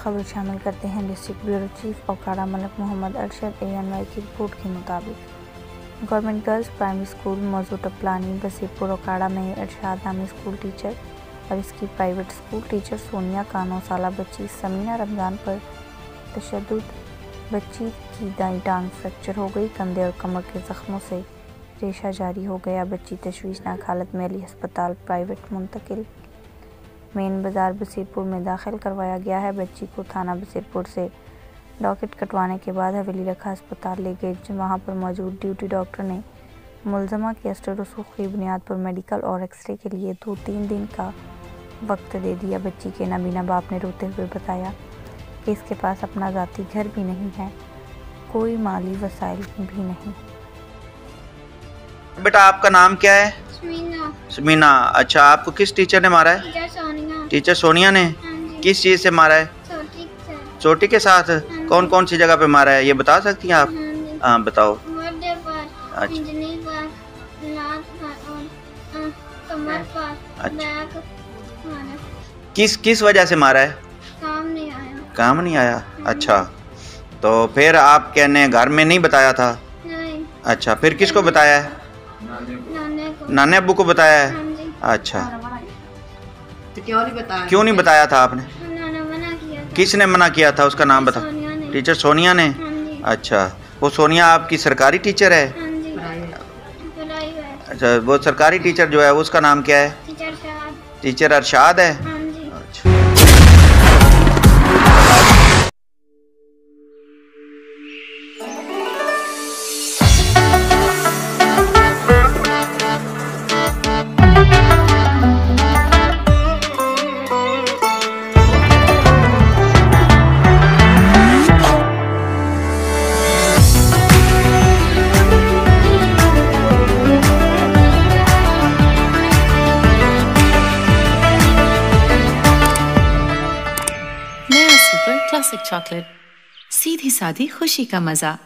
खबर शामिल करते हैं। District bureau chief Okara Malak Mohammad Arshad ANY की रिपोर्ट के मुताबिक गवर्नमेंट गर्ल्स प्राइमरी स्कूल मौजू टपलानी बसीरपुर ओकाड़ा में अरशद नामी स्कूल टीचर और इसकी प्राइवेट स्कूल टीचर सोनिया का 9 साला बच्ची समीना रमज़ान पर तशद्दुद। बच्ची की दाईं टांग फ्रैक्चर हो गई, कंधे और कमर के ज़ख्मों से रेशा जारी हो गया। बच्ची तशवीशनाक हालत में अली अस्पताल प्राइवेट मुंतकिल मेन बाज़ार बसीरपुर में दाखिल करवाया गया है। बच्ची को थाना बसीरपुर से डॉकेट कटवाने के बाद हवेली रखा अस्पताल ले गए, वहाँ पर मौजूद ड्यूटी डॉक्टर ने मुलज़मा के अस्टर रसूख की बुनियाद पर मेडिकल और एक्सरे के लिए 2-3 दिन का वक्त दे दिया। बच्ची के नाबीना बाप ने रोते हुए बताया कि इसके पास अपना ज़ाती घर भी नहीं है, कोई माली वसाइल भी नहीं। बेटा आपका नाम क्या है? समीना। अच्छा, आपको किस टीचर ने मारा है? टीचर सोनिया ने। किस चीज़ से मारा है? चोटी के साथ। कौन कौन सी जगह पे मारा है ये बता सकती हैं आप? हाँ बताओ। अच्छा, किस वजह से मारा है? काम नहीं आया। अच्छा, तो फिर आप कहने घर में नहीं बताया था? नहीं। अच्छा, फिर किसको बताया है? नाने अब्बू को बताया है। अच्छा, तो क्यों नहीं बताया था आपने? मना किया था। किसने मना किया था? उसका नाम बता। टीचर सोनिया ने। अच्छा, वो सोनिया आपकी सरकारी टीचर है? अच्छा, वो सरकारी टीचर जो है उसका नाम क्या है? टीचर अरशाद है। अच्छा। क्लासिक चॉकलेट, सीधी सादी खुशी का मजा।